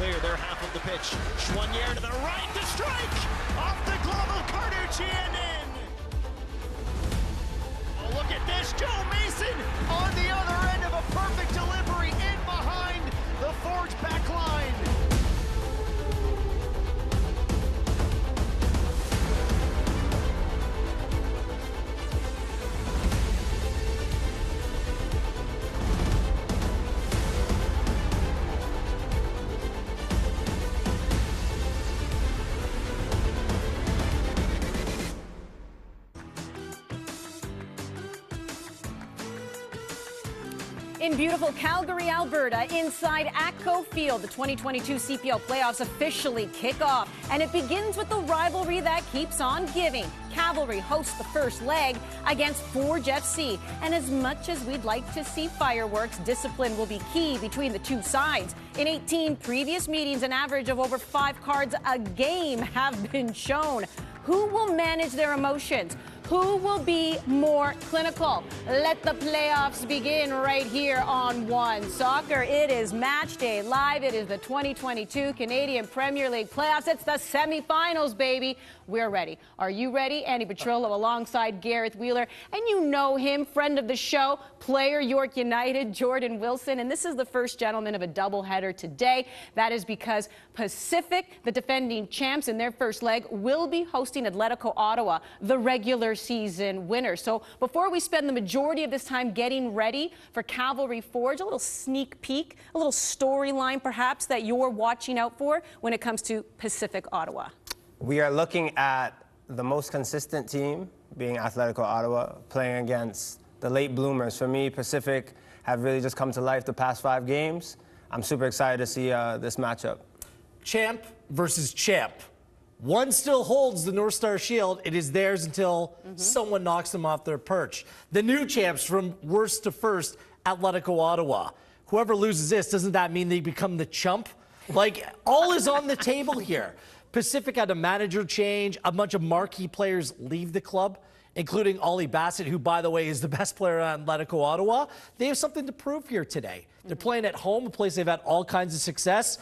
clear their half of the pitch. Chouanier to the right to strike! Off the glove of Carducci and in! Oh, look at this, Joe Mason on the other end of a perfect delivery in behind the Forge back line. In beautiful Calgary, Alberta, inside ATCO Field, the 2022 CPL playoffs officially kick off. And it begins with the rivalry that keeps on giving. Cavalry hosts the first leg against Forge FC. And as much as we'd like to see fireworks, discipline will be key between the two sides. In 18 previous meetings, an average of over 5 cards a game have been shown. Who will manage their emotions? Who will be more clinical? Let the playoffs begin right here on One Soccer. It is match day live. It is the 2022 Canadian Premier League playoffs. It's the semifinals, baby. We're ready. Are you ready? Andy Petrollo alongside Gareth Wheeler. And you know him, friend of the show, player York United, Jordan Wilson. And this is the first gentleman of a doubleheader today. That is because Pacific, the defending champs in their first leg, will be hosting Atletico Ottawa, the regular season winner. So before we spend the majority of this time getting ready for Cavalry Forge, a little sneak peek, a little storyline perhaps that you're watching out for when it comes to Pacific Ottawa. We are looking at the most consistent team, being Atletico Ottawa, playing against the late bloomers. For me, Pacific have really just come to life the past 5 games. I'm super excited to see this matchup. Champ versus champ. One still holds the North Star Shield. It is theirs until someone knocks them off their perch. The new champs from worst to first, Atletico Ottawa. Whoever loses this, doesn't that mean they become the chump? Like, all is on the table here. Pacific had a manager change. A bunch of marquee players leave the club, including Ollie Bassett, who, by the way, is the best player on Atletico Ottawa. They have something to prove here today. They're playing at home, a place they've had all kinds of success.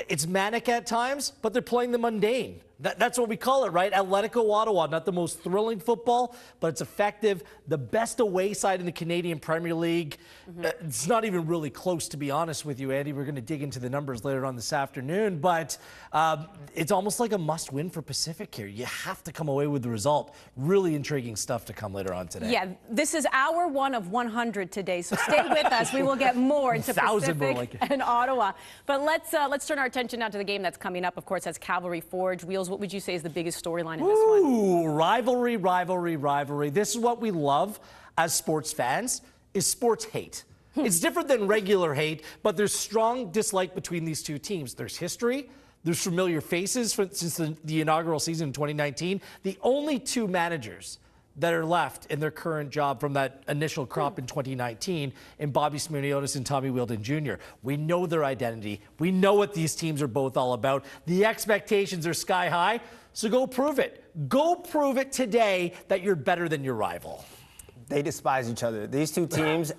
It's manic at times, but they're playing the mundane. That's what we call it, right? Atletico Ottawa, not the most thrilling football, but it's effective. The best away side in the Canadian Premier League. It's not even really close, to be honest with you, Andy. We're going to dig into the numbers later on this afternoon, but it's almost like a must-win for Pacific here. You have to come away with the result. Really intriguing stuff to come later on today. Yeah, this is hour 1 of 100 today, so stay with us. We will get more into Pacific and Ottawa. But let's turn our attention now to the game that's coming up. Of course, that's Cavalry Forge. Wheels, what would you say is the biggest storyline in this one? Ooh, rivalry, rivalry, rivalry. This is what we love as sports fans, is sports hate. It's different than regular hate, but there's strong dislike between these two teams. There's history. There's familiar faces since the inaugural season in 2019. The only 2 managers that are left in their current job from that initial crop in 2019 in Bobby Smirniotis and Tommy Wheeldon Jr. We know their identity. We know what these teams are both all about. The expectations are sky high, so go prove it. Go prove it today that you're better than your rival. They despise each other. These two teams,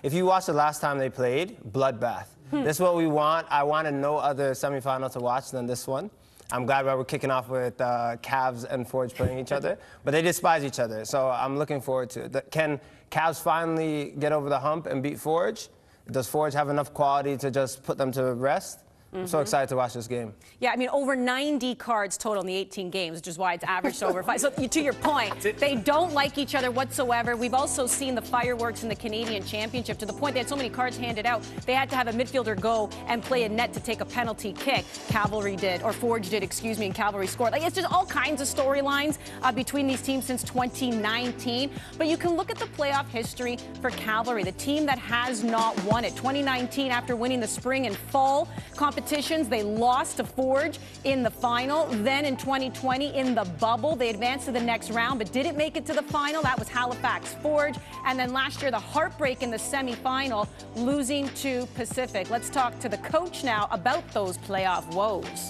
if you watched the last time they played, bloodbath. This is what we want. I wanted no other semifinal to watch than this one. I'm glad we're kicking off with Cavs and Forge playing each other, but they despise each other, so I'm looking forward to it. Can Cavs finally get over the hump and beat Forge? Does Forge have enough quality to just put them to rest? I'm so excited to watch this game. Yeah, I mean, over 90 cards total in the 18 games, which is why it's averaged over 5. So to your point, they don't like each other whatsoever. We've also seen the fireworks in the Canadian Championship to the point they had so many cards handed out, they had to have a midfielder go and play a net to take a penalty kick. Cavalry did, or Forge did, excuse me, and Cavalry scored. Like, it's just all kinds of storylines between these teams since 2019. But you can look at the playoff history for Cavalry, the team that has not won it. 2019, after winning the spring and fall competitions, they lost to Forge in the final. Then in 2020, in the bubble, they advanced to the next round, but didn't make it to the final. That was Halifax Forge. And then last year, the heartbreak in the semifinal, losing to Pacific. Let's talk to the coach now about those playoff woes.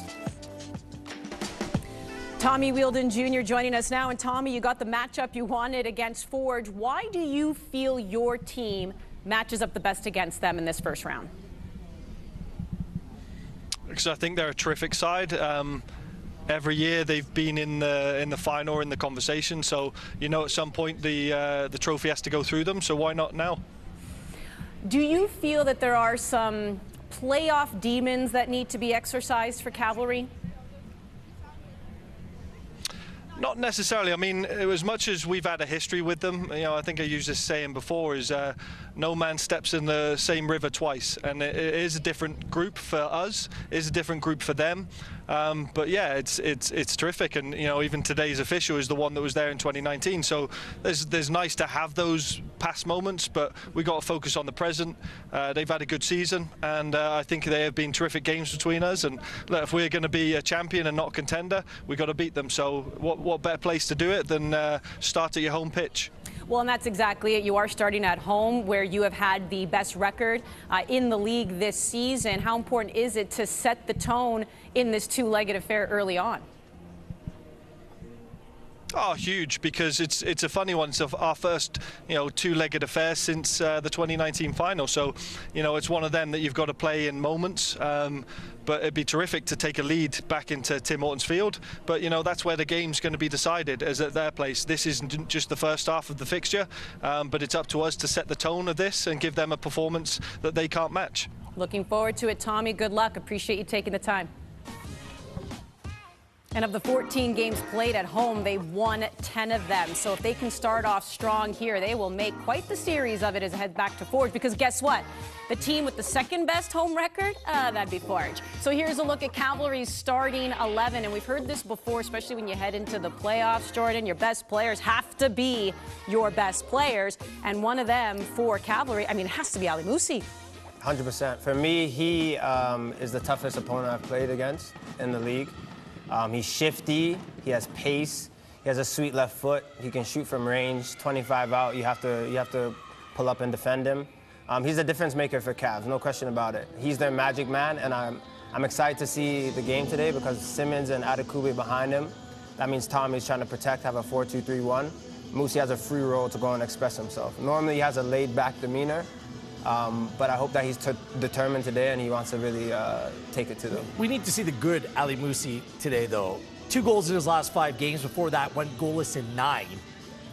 Tommy Wheeldon Jr. joining us now. And Tommy, you got the matchup you wanted against Forge. Why do you feel your team matches up the best against them in this first round? because I think they're a terrific side. Every year they've been in the final or in the conversation, so at some point the trophy has to go through them. So why not now? Do you feel that there are some playoff demons that need to be exercised for Cavalry? Not necessarily. I mean, as much as we've had a history with them, I think I used this saying before, is no man steps in the same river twice. And it is a different group for us, it is a different group for them. But yeah, it's terrific. And, even today's official is the one that was there in 2019. So there's nice to have those past moments, but we got to focus on the present. They've had a good season, and I think they have been terrific games between us. And look, if we're going to be a champion and not a contender, we got to beat them. So what better place to do it than start at your home pitch? Well, and that's exactly it. You are starting at home, where you have had the best record in the league this season. How important is it to set the tone in this two-legged affair early on? Oh, huge, because it's a funny one. It's our first, two-legged affair since the 2019 final. So, it's one of them that you've got to play in moments. But it'd be terrific to take a lead back into Tim Hortons Field. But, that's where the game's going to be decided, is at their place. This isn't just the first half of the fixture, but it's up to us to set the tone of this and give them a performance that they can't match. Looking forward to it, Tommy. Good luck. Appreciate you taking the time. And of the 14 games played at home, they've won 10 of them. So if they can start off strong here, they will make quite the series of it as it heads back to Forge. Because guess what? The team with the second best home record, that'd be Forge. So here's a look at Cavalry's starting 11. And we've heard this before, especially when you head into the playoffs, Jordan. Your best players have to be your best players. And one of them for Cavalry, it has to be Ali Musi. 100%. For me, he is the toughest opponent I've played against in the league. He's shifty, he has pace, he has a sweet left foot, he can shoot from range, 25 out, you have to pull up and defend him. He's a difference maker for Cavs, no question about it. He's their magic man, and I'm excited to see the game today because Simmons and Adekugbe behind him. That means Tommy's trying to protect, have a 4-2-3-1. Musi has a free role to go and express himself. Normally he has a laid-back demeanor, but I hope that he's determined today and he wants to really take it to them. We need to see the good Ali Musi today, though. 2 goals in his last 5 games. Before that, went goalless in 9.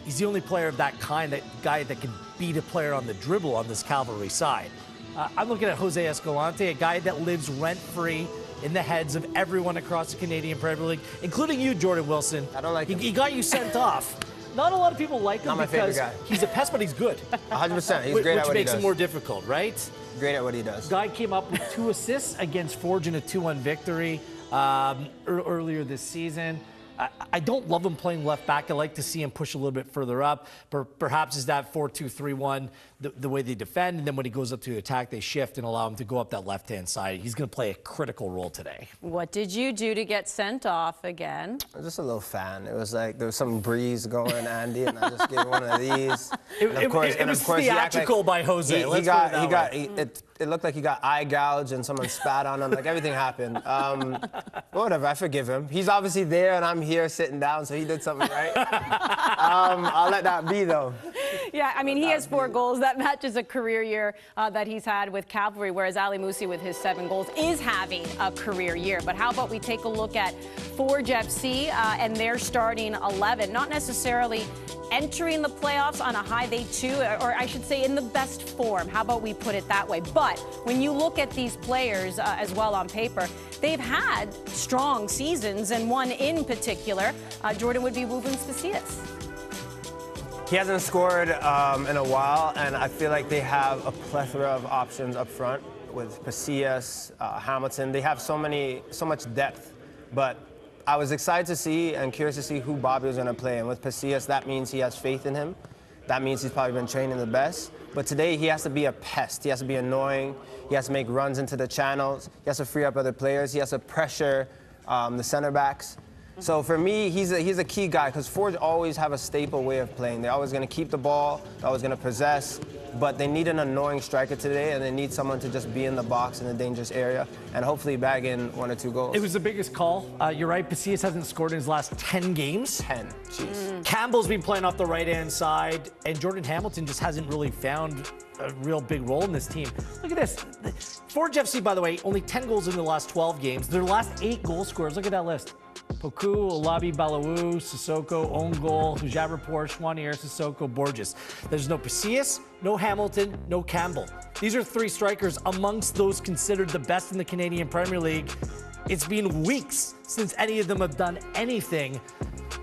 He's the only player of that kind, that guy that can beat a player on the dribble on this Cavalry side. I'm looking at Jose Escalante, a guy that lives rent-free in the heads of everyone across the Canadian Premier League, including you, Jordan Wilson. I don't like him. He got you sent off. Not a lot of people like him Not my because favorite guy. He's a pest, but he's good. 100%, he's great at what he does. Which makes it more difficult, right? Great at what he does. Guy came up with 2 assists against Forge in a 2-1 victory earlier this season. I don't love him playing left back. I like to see him push a little bit further up. Perhaps is that 4-2-3-1 the way they defend, and then when he goes up to attack, they shift and allow him to go up that left-hand side. He's going to play a critical role today. What did you do to get sent off again? I'm just a little fan. It was like there was some breeze going, Andy, and I just gave one of these. It was theatrical by Jose. It looked like he got eye gouged and someone spat on him. Like everything happened. Whatever, I forgive him. He's obviously there and I'm here sitting down, so he did something right. I'll let that be, though. Yeah, he has 4 goals. That matches a career year that he's had with Cavalry, whereas Ali Musi with his 7 goals is having a career year. But how about we take a look at Forge FC and their starting 11? Not necessarily entering the playoffs on a high, they too, or I should say in the best form. How about we put it that way? But when you look at these players as well on paper, they've had strong seasons, and one in particular, Jordan, would be Woobens Casillas. He hasn't scored in a while, and I feel like they have a plethora of options up front with Casillas, Hamilton. They have so much depth, but I was excited to see and curious to see who Bobby was going to play. And with Casillas, that means he has faith in him. That means he's probably been training the best. But today, he has to be a pest. He has to be annoying. He has to make runs into the channels. He has to free up other players. He has to pressure the center backs. So for me, he's a key guy because Forge always have a staple way of playing. They're always going to keep the ball. They're always going to possess. But they need an annoying striker today, and they need someone to just be in the box in a dangerous area and hopefully bag in 1 or 2 goals. It was the biggest call. You're right, Casillas hasn't scored in his last 10 games. 10, jeez. Campbell's been playing off the right-hand side, and Jordan Hamilton just hasn't really found a real big role in this team. Look at this. Forge FC, by the way, only 10 goals in the last 12 games. Their last 8 goal scorers, look at that list. Poku, Olabi, Balawu, Sissoko, own goal, Huja Rapport, Chouanier, Sissoko, Borges. There's no Pacius, no Hamilton, no Campbell. These are 3 strikers amongst those considered the best in the Canadian Premier League. It's been weeks since any of them have done anything,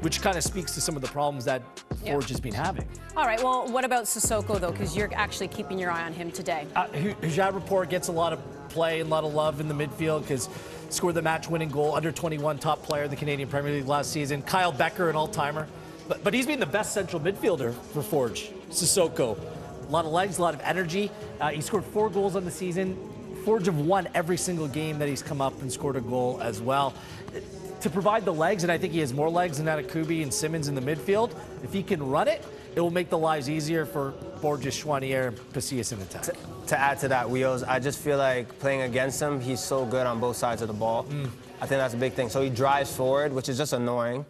which kind of speaks to some of the problems that Forge has been having. All right, well, what about Sissoko, though, because you're actually keeping your eye on him today? Huja Rapport gets a lot of play and a lot of love in the midfield because scored the match-winning goal, under 21 top player in the Canadian Premier League last season. Kyle Becker, an all-timer. But he's been the best central midfielder for Forge. Sissoko, a lot of legs, a lot of energy. He scored 4 goals on the season. Forge have won every single game that he's come up and scored a goal as well. To provide the legs, and I think he has more legs than Atakubi and Simmons in the midfield, if he can run it, it will make the lives easier for Borges, Chouanier, Pacius in attack. To add to that, Wheels, I just feel like playing against him, he's so good on both sides of the ball. I think that's a big thing. So he drives forward, which is just annoying,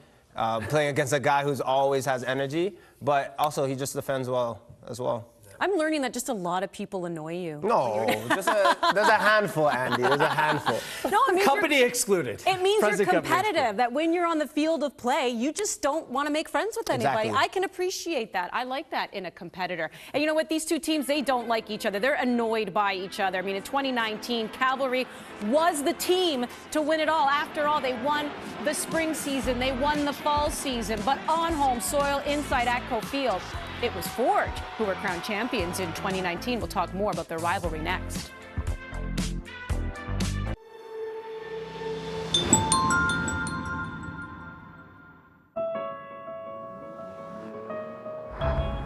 playing against a guy who's always has energy, but also he just defends well as well. I'm learning that just a lot of people annoy you. No, there's a handful, Andy. There's a handful. No, it means Company excluded. It means you're Present company competitive, that when you're on the field of play, you just don't want to make friends with anybody. Exactly. I can appreciate that. I like that in a competitor. And you know what? These two teams, they don't like each other. They're annoyed by each other. I mean, in 2019, Cavalry was the team to win it all. After all, they won the spring season. They won the fall season. But on home soil inside Atco Field, it was Forge who were crowned champions in 2019. We'll talk more about their rivalry next.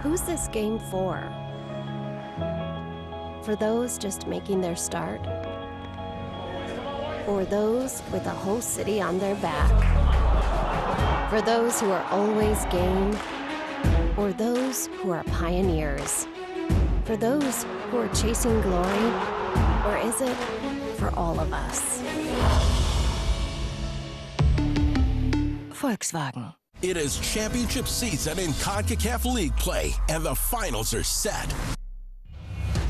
Who's this game for? For those just making their start? Or those with a whole city on their back? For those who are always game? Or those who are pioneers? For those who are chasing glory? Or is it for all of us? Volkswagen. It is championship season in CONCACAF League play, and the finals are set.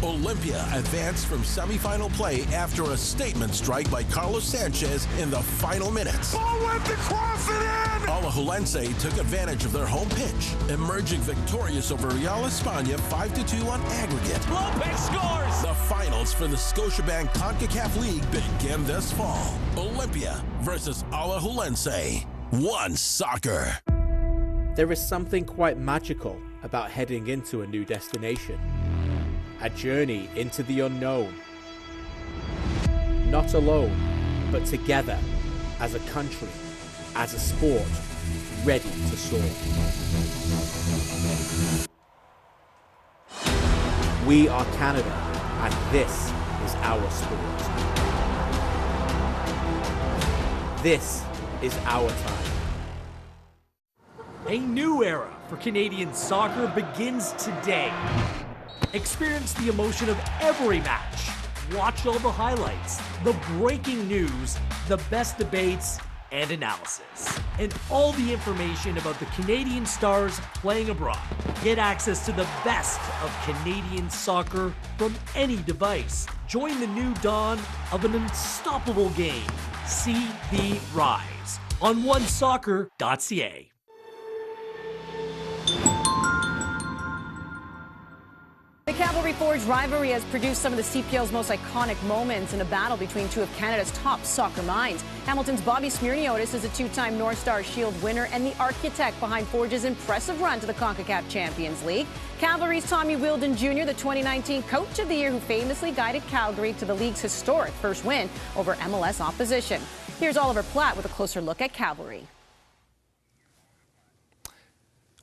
Olympia advanced from semifinal play after a statement strike by Carlos Sanchez in the final minutes. Oh, went to cross it in! Alajuelense took advantage of their home pitch, emerging victorious over Real España 5-2 on aggregate. Lopez scores! The finals for the Scotiabank CONCACAF League begin this fall. Olympia versus Alajuelense. One soccer. There is something quite magical about heading into a new destination. A journey into the unknown. Not alone, but together, as a country, as a sport, ready to soar. We are Canada, and this is our sport. This is our time. A new era for Canadian soccer begins today. Experience the emotion of every match. Watch all the highlights, the breaking news, the best debates, and analysis. And all the information about the Canadian stars playing abroad. Get access to the best of Canadian soccer from any device. Join the new dawn of an unstoppable game. See the rise on onesoccer.ca. The Cavalry Forge rivalry has produced some of the CPL's most iconic moments in a battle between two of Canada's top soccer minds. Hamilton's Bobby Smirniotis is a 2-time North Star Shield winner and the architect behind Forge's impressive run to the CONCACAF Champions League. Cavalry's Tommy Wheeldon Jr., the 2019 Coach of the Year, who famously guided Calgary to the league's historic first win over MLS opposition. Here's Oliver Platt with a closer look at Cavalry.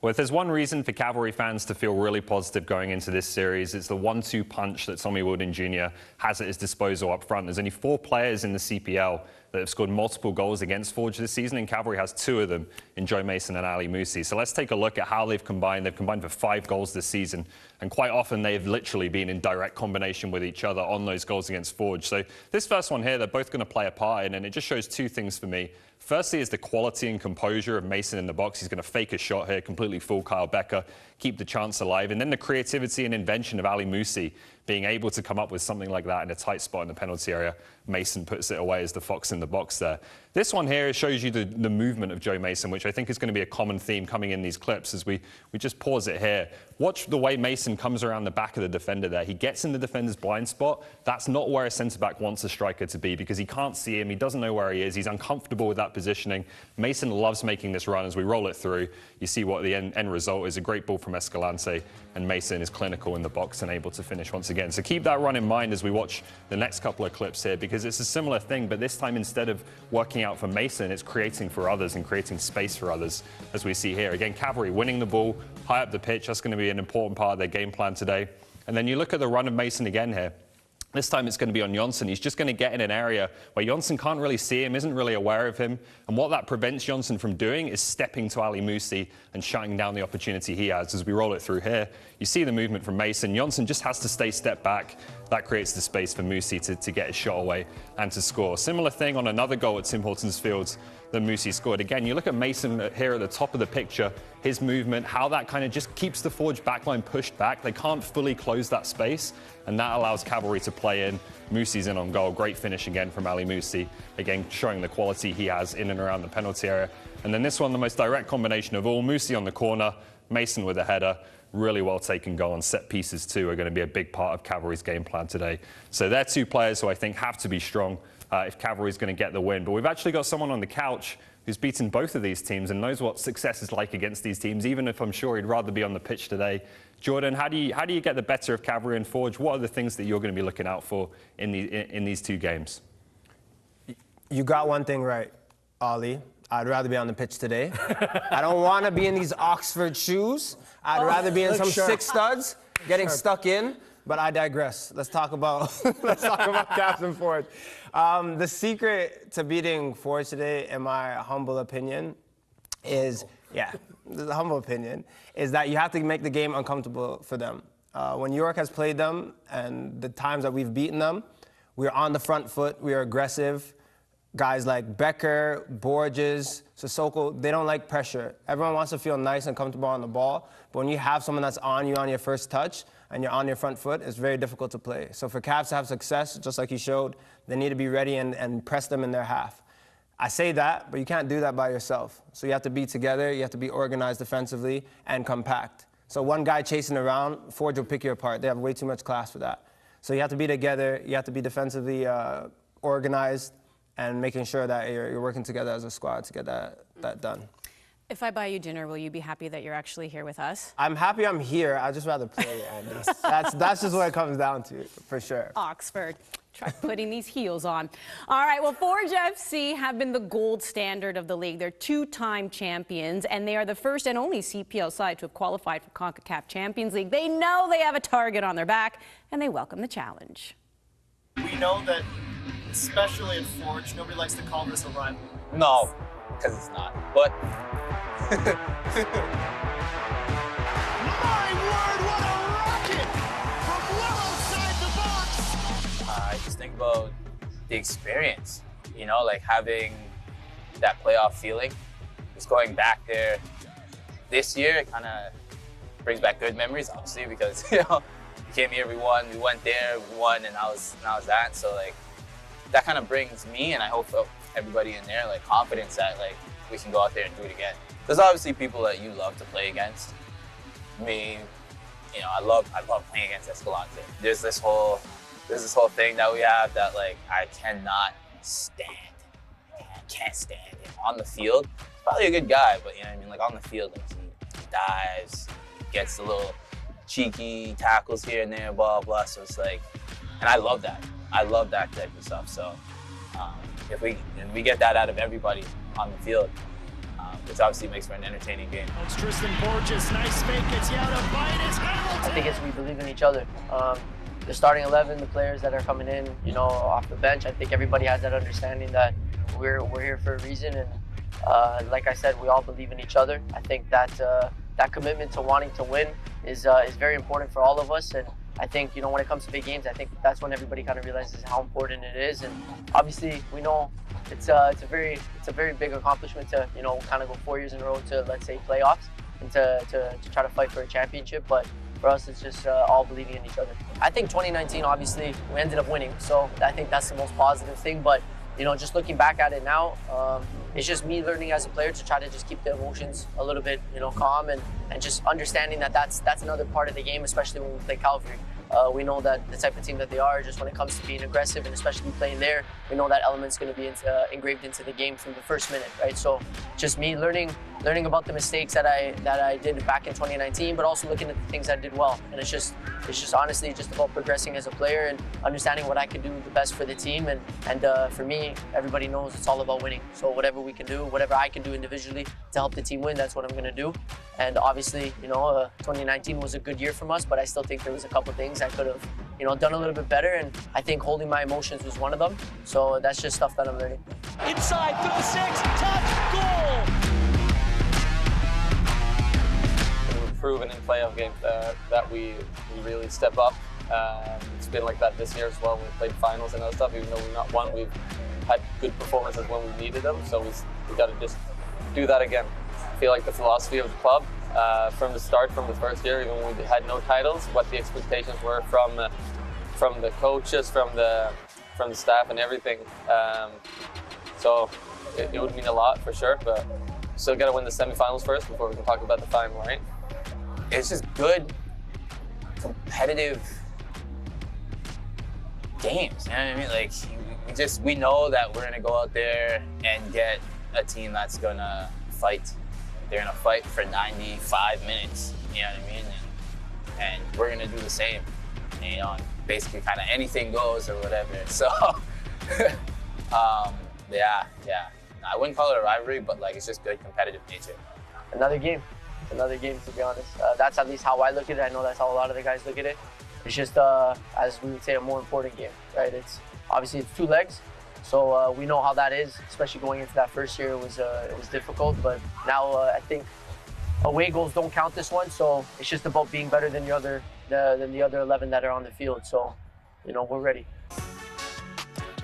Well, if there's one reason for Cavalry fans to feel really positive going into this series, it's the 1-2 punch that Tommy Wheeldon Jr. has at his disposal up front. There's only 4 players in the CPL that have scored multiple goals against Forge this season, and Cavalry has 2 of them in Joe Mason and Ali Musi. So let's take a look at how they've combined. They've combined for 5 goals this season, and quite often they've literally been in direct combination with each other on those goals against Forge. So this first one here, they're both going to play a part in, and it just shows 2 things for me. Firstly is the quality and composure of Mason in the box. He's going to fake a shot here, completely fool Kyle Becker, keep the chance alive. And then the creativity and invention of Ali Musi being able to come up with something like that in a tight spot in the penalty area. Mason puts it away as the fox in the box there. This one here shows you the movement of Joe Mason, which I think is going to be a common theme coming in these clips as we just pause it here. Watch the way Mason comes around the back of the defender there. He gets in the defender's blind spot. That's not where a centre-back wants a striker to be because he can't see him. He doesn't know where he is. He's uncomfortable with that positioning. Mason loves making this run as we roll it through. You see what the end result is, a great ball from Escalante, and Mason is clinical in the box and able to finish once again. So keep that run in mind as we watch the next couple of clips here, because it's a similar thing, but this time instead of working out for Mason, it's creating for others and creating space for others, as we see here. Again, Cavalry winning the ball high up the pitch. That's going to be an important part of their game plan today. And then you look at the run of Mason again here. This time it's going to be on Jonsson. He's just going to get in an area where Jonsson can't really see him, isn't really aware of him. And what that prevents Jonsson from doing is stepping to Ali Musi and shutting down the opportunity he has. As we roll it through here, you see the movement from Mason. Jonsson just has to stay step back. That creates the space for Musi to get his shot away and to score. Similar thing on another goal at Tim Hortons Fields that Musi scored. Again, you look at Mason here at the top of the picture, his movement, how that kind of just keeps the Forge backline pushed back. They can't fully close that space, and that allows Cavalry to play in. Musi's in on goal. Great finish again from Ali Musi. Again, showing the quality he has in and around the penalty area. And then this one, the most direct combination of all. Musi on the corner, Mason with a header. Really well taken goal, and set pieces too are going to be a big part of Cavalry's game plan today. So they're 2 players who I think have to be strong if Cavalry's going to get the win. But we've actually got someone on the couch who's beaten both of these teams and knows what success is like against these teams, even if I'm sure he'd rather be on the pitch today. Jordan, how do you get the better of Cavalry and Forge? What are the things that you're going to be looking out for in these 2 games? You got one thing right, Ollie. I'd rather be on the pitch today. I don't want to be in these Oxford shoes. I'd rather be in some 6 studs, getting stuck in. But I digress. Let's talk about Captain Forge. The secret to beating Forge today, in my humble opinion, is that you have to make the game uncomfortable for them. When York has played them and the times that we've beaten them, we're on the front foot. We are aggressive. Guys like Becker, Borges, Sissoko, they don't like pressure. Everyone wants to feel nice and comfortable on the ball. But when you have someone that's on you on your first touch and you're on your front foot, it's very difficult to play. So for Cavs to have success, just like you showed, they need to be ready and press them in their half. I say that, but you can't do that by yourself. So you have to be together, you have to be organized defensively and compact. So one guy chasing around, Forge will pick you apart. They have way too much class for that. So you have to be together, you have to be defensively organized, and making sure that you're working together as a squad to get that done. If I buy you dinner, will you be happy that you're actually here with us? I'm happy I'm here. I'd just rather play, Andy. That's just what it comes down to, for sure. Oxford. Try putting these heels on. All right, well, Forge FC have been the gold standard of the league. They're 2-time champions, and they are the first and only CPL side to have qualified for CONCACAF Champions League. They know they have a target on their back, and they welcome the challenge. We know that, especially in Forge, nobody likes to call this a rivalry. No, because it's not. But My word, what a rocket from well outside the box! I just think about the experience, you know, like having that playoff feeling. Just going back there this year, it kind of brings back good memories, obviously, because, you know, we came here, we won, we went there, we won, and I was that. So, like, that kind of brings me, and I hope everybody in there, like, confidence that, like, we can go out there and do it again. There's obviously people that you love to play against. Me, you know, I love playing against Escalante. There's this whole thing that we have that, like, I cannot stand. I can't stand him on the field. He's probably a good guy, but you know what I mean. Like on the field, like, he dives, gets the little cheeky tackles here and there, blah blah. So it's like, and I love that. I love that type of stuff. So if we get that out of everybody on the field, which obviously makes for an entertaining game. It's Tristan Borges, nice fake, gets you out of bite, it's Hamilton! I think it's we believe in each other. The starting 11, the players that are coming in, you know, off the bench, I think everybody has that understanding that we're here for a reason, and like I said, we all believe in each other. I think that that commitment to wanting to win is very important for all of us, and I think, you know, when it comes to big games, I think that's when everybody kind of realizes how important it is. And obviously, we know it's a very big accomplishment to, you know, kind of go 4 years in a row to, let's say, playoffs and to try to fight for a championship. But for us, it's just all believing in each other. I think 2019, obviously, we ended up winning, so I think that's the most positive thing. But you know, just looking back at it now, it's just me learning as a player to try to just keep the emotions a little bit, you know, calm and just understanding that that's another part of the game, especially when we play Cavalry. We know that the type of team that they are, just when it comes to being aggressive and especially playing there, we know that element's going to be engraved into the game from the first minute, right? So just me learning about the mistakes that I did back in 2019, but also looking at the things I did well. And it's just honestly just about progressing as a player and understanding what I can do the best for the team. And for me, everybody knows it's all about winning. So whatever we can do, whatever I can do individually to help the team win, that's what I'm going to do. And obviously, you know, 2019 was a good year from us, but I still think there was a couple things I could have, you know, done a little bit better. And I think holding my emotions was one of them. So that's just stuff that I'm learning. Inside through the 6, touch, goal! We've proven in playoff games that we really step up. It's been like that this year as well. We played finals and other stuff. Even though we've not won, we've had good performances when we needed them. So we got to just do that again. I feel like the philosophy of the club from the start, from the first year, even when we had no titles, what the expectations were from the coaches, from the staff and everything. So it would mean a lot for sure, but still got to win the semifinals first before we can talk about the final, right? It's just good, competitive games. You know what I mean? Like we know that we're gonna go out there and get a team that's gonna fight. They're gonna fight for 95 minutes. You know what I mean? And we're gonna do the same. You know, basically, kind of anything goes or whatever. So, yeah. I wouldn't call it a rivalry, but like it's just good competitive nature. Another game, to be honest. That's at least how I look at it. I know that's how a lot of the guys look at it. It's just, as we would say, a more important game, right? It's obviously it's 2 legs, so we know how that is. Especially going into that first year, it was difficult. But now I think away goals don't count this one, so it's just about being better than the other 11 that are on the field. So, you know, we're ready.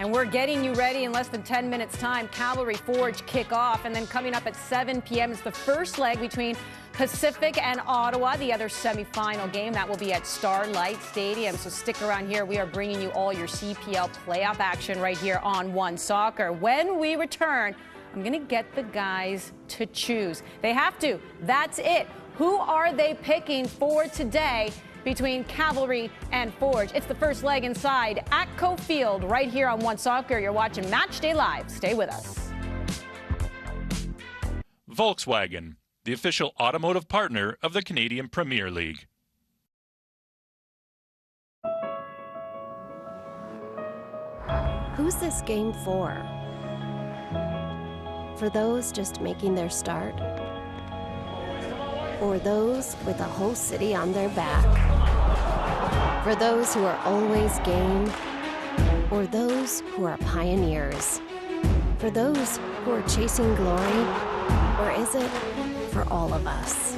And we're getting you ready in less than 10 minutes time. Cavalry Forge kick off, and then coming up at 7 p.m. is the first leg between Pacific and Ottawa, the other semifinal game. That will be at Starlight Stadium. So stick around here. We are bringing you all your CPL playoff action right here on One Soccer. When we return, I'm going to get the guys to choose. They have to. That's it. Who are they picking for today between Cavalry and Forge? It's the first leg inside Atletico Field right here on One Soccer. You're watching Match Day Live. Stay with us. Volkswagen, the official automotive partner of the Canadian Premier League. Who's this game for? For those just making their start? Or those with a whole city on their back? For those who are always game? Or those who are pioneers? For those who are chasing glory? Or is it for all of us?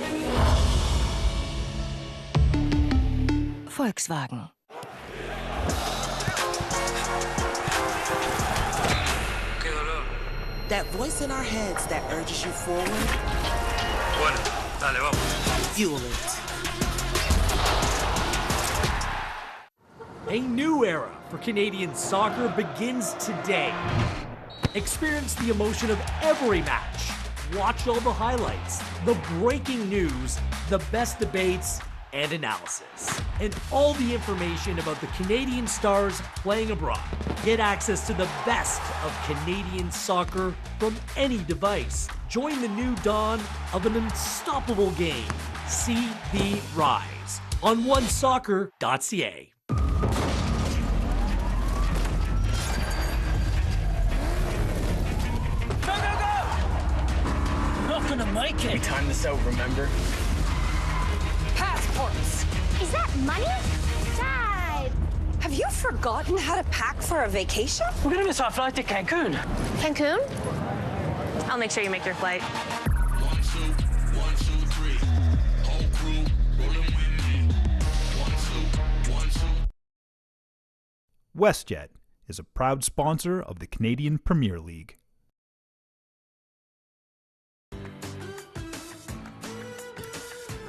Volkswagen. That voice in our heads that urges you forward. Bueno, dale, vamos. Fuel it. A new era for Canadian soccer begins today. Experience the emotion of every match. Watch all the highlights, the breaking news, the best debates, and analysis. And all the information about the Canadian stars playing abroad. Get access to the best of Canadian soccer from any device. Join the new dawn of an unstoppable game. See the rise on onesoccer.ca. Gonna make it. We timed this out, remember? Passports. Is that money? Side. Have you forgotten how to pack for a vacation? We're gonna miss our flight to Cancun. Cancun? I'll make sure you make your flight. WestJet is a proud sponsor of the Canadian Premier League.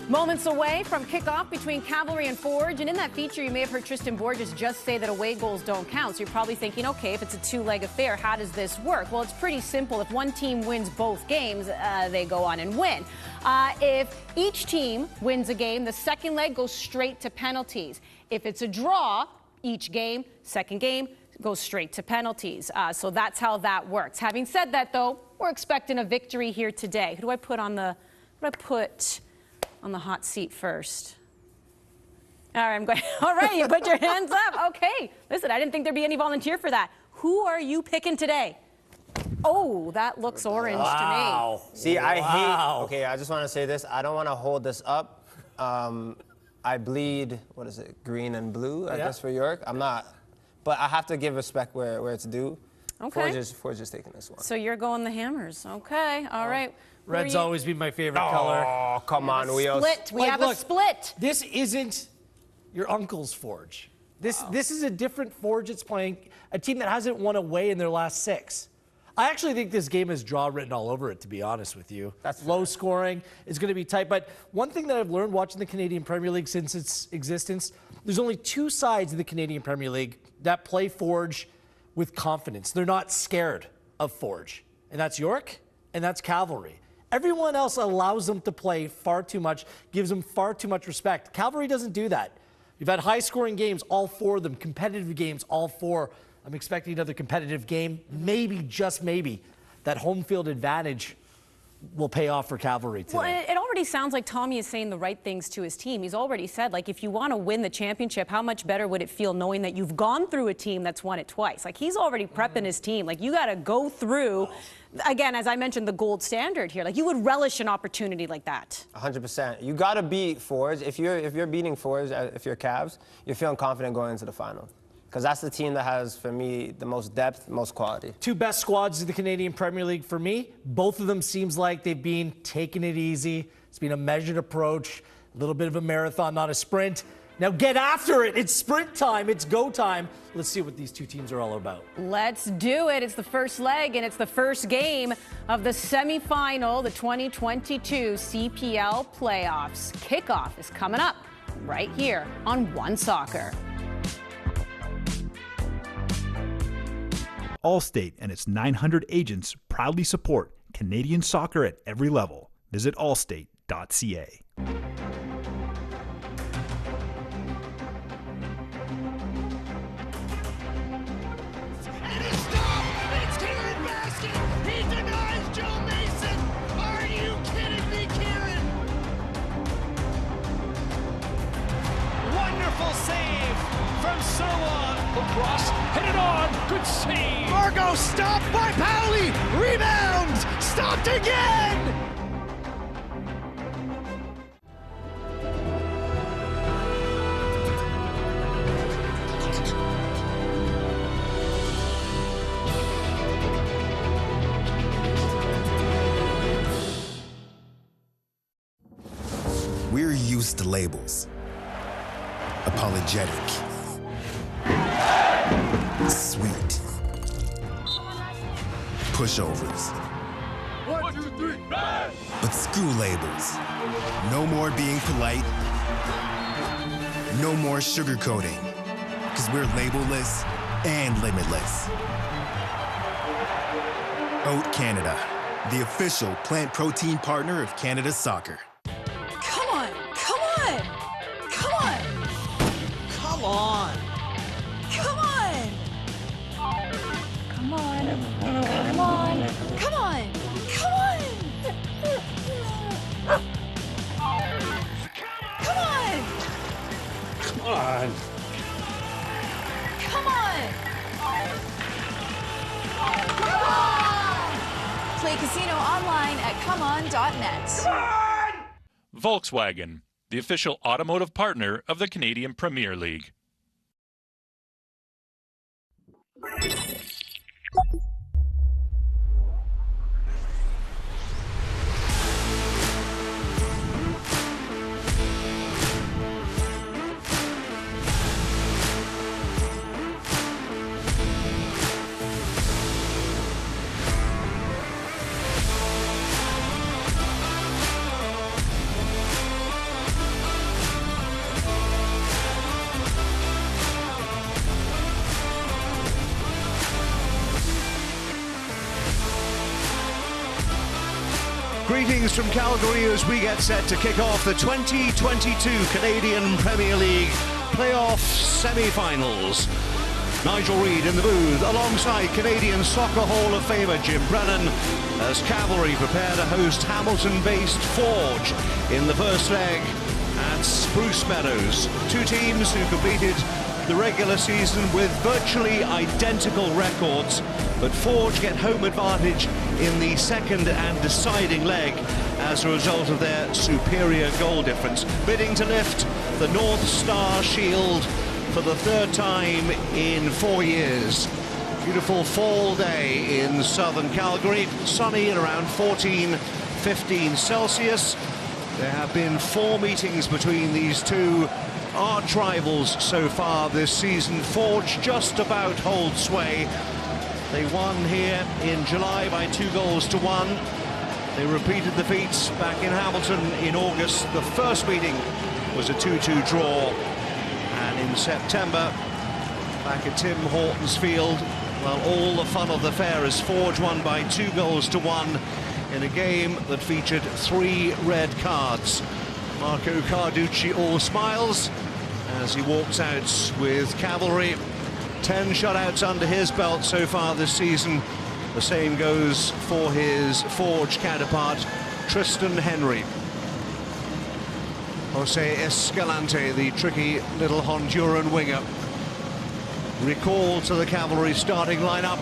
Moments away from kickoff between Cavalry and Forge, and in that feature you may have heard Tristan Borges just say that away goals don't count. So you're probably thinking, okay, if it's a two-leg affair, how does this work? Well, it's pretty simple. If one team wins both games, they go on and win. If each team wins a game, the second leg goes straight to penalties. If it's a draw, each game, second game, goes straight to penalties. So that's how that works. Having said that, though, we're expecting a victory here today. Who do I put on the hot seat first? All right, I'm going. All right, you put your hands up. Okay. Listen, I didn't think there'd be any volunteer for that. Who are you picking today? Oh, that looks orange to me. See, I hate. Okay, I just want to say this. I don't want to hold this up. I bleed. What is it? Green and blue. I guess for York. I'm not, but I have to give respect where it's due. Okay. Forge is taking this one. So you're going the Hammers. Okay. All right. Red's always been my favorite color. Oh, come on, Wheels. Split. We have a split. This isn't your uncle's Forge. This is a different Forge that's playing a team that hasn't won away in their last 6. I actually think this game has draw written all over it, to be honest with you. That's low scoring. It's going to be tight. But one thing that I've learned watching the Canadian Premier League since its existence, there's only 2 sides of the Canadian Premier League that play Forge with confidence. They're not scared of Forge. And that's York and that's Cavalry. Everyone else allows them to play far too much, gives them far too much respect. Cavalry doesn't do that. You've had high-scoring games, all 4 of them, competitive games, all 4. I'm expecting another competitive game. Maybe, just maybe, that home field advantage will pay off for Cavalry today. Well, it already sounds like Tommy is saying the right things to his team. He's already said, like, if you want to win the championship, how much better would it feel knowing that you've gone through a team that's won it twice? Like, he's already prepping his team. Like, you got to go through, again, as I mentioned, the gold standard here. Like, you would relish an opportunity like that. 100%. You got to beat Forge. If you're beating Forge, if you're Cavs, you're feeling confident going into the final. Because that's the team that has, for me, the most depth, most quality. 2 best squads in the Canadian Premier League for me. Both of them seems like they've been taking it easy. It's been a measured approach, a little bit of a marathon, not a sprint. Now get after it. It's sprint time. It's go time. Let's see what these 2 teams are all about. Let's do it. It's the first leg, and it's the first game of the semifinal, the 2022 CPL playoffs. Kickoff is coming up right here on One Soccer. Allstate and its 900 agents proudly support Canadian soccer at every level. Visit allstate.ca. Cross, hit it on, good save. Margot stopped by Powley, rebounds, stopped again. We're used to labels. Apologetic. Sweet. Pushovers. 1, 2, 3, bang! But screw labels. No more being polite. No more sugarcoating. Because we're labelless and limitless. Oat Canada, the official plant protein partner of Canada Soccer. Come on! Come on! Come on! Come on! Come on! Come on! Come on! Come on! Come on! Come on! Come on! Come on! Come on! Play casino online at comeon.net. Volkswagen, the official automotive partner of the Canadian Premier League. Greetings from Calgary as we get set to kick off the 2022 Canadian Premier League playoff semi-finals. Nigel Reid in the booth alongside Canadian Soccer Hall of Famer Jim Brennan as Cavalry prepare to host Hamilton-based Forge in the first leg at Spruce Meadows. Two teams who completed the regular season with virtually identical records, but Forge get home advantage in the second and deciding leg as a result of their superior goal difference, bidding to lift the North Star Shield for the third time in 4 years. Beautiful fall day in southern Calgary, sunny and around 14-15 Celsius. There have been 4 meetings between these two arch rivals so far this season. Forge just about hold sway. They won here in July by 2-1. They repeated the feats back in Hamilton in August. The first meeting was a 2-2 draw. And in September, back at Tim Hortons Field, well, all the fun of the fair as Forge won by 2-1 in a game that featured 3 red cards. Marco Carducci all smiles as he walks out with Cavalry. 10 shutouts under his belt so far this season. The same goes for his Forge counterpart, Tristan Henry. Jose Escalante, the tricky little Honduran winger, recalled to the Cavalry starting lineup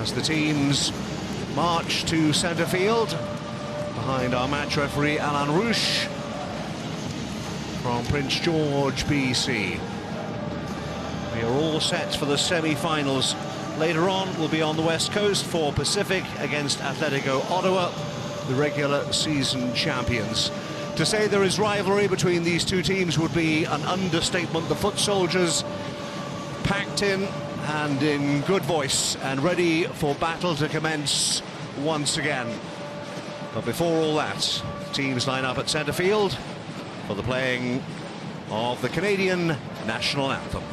as the teams march to centre field behind our match referee Alan Rouche from Prince George, BC. We are all set for the semi-finals. Later on, we'll be on the West Coast for Pacific against Atletico Ottawa, the regular season champions. To say there is rivalry between these two teams would be an understatement. The foot soldiers packed in and in good voice and ready for battle to commence once again. But before all that, teams line up at centre field for the playing of the Canadian national anthem.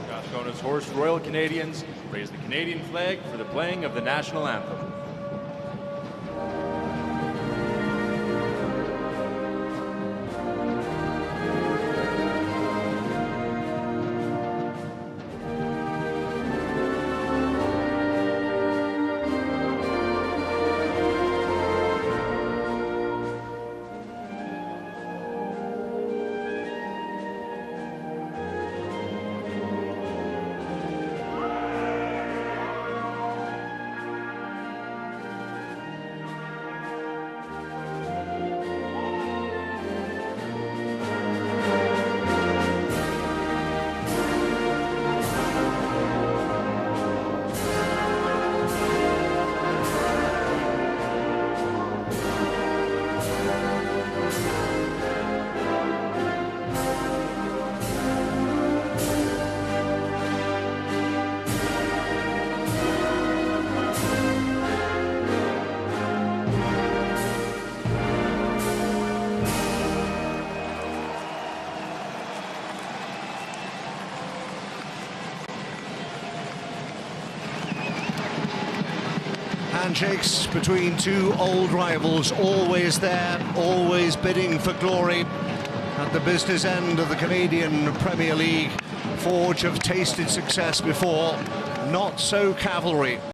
Strathcona's Horse Royal Canadians raise the Canadian flag for the playing of the national anthem. Handshakes between two old rivals, always there, always bidding for glory. At the business end of the Canadian Premier League, Forge have tasted success before, not so Cavalry.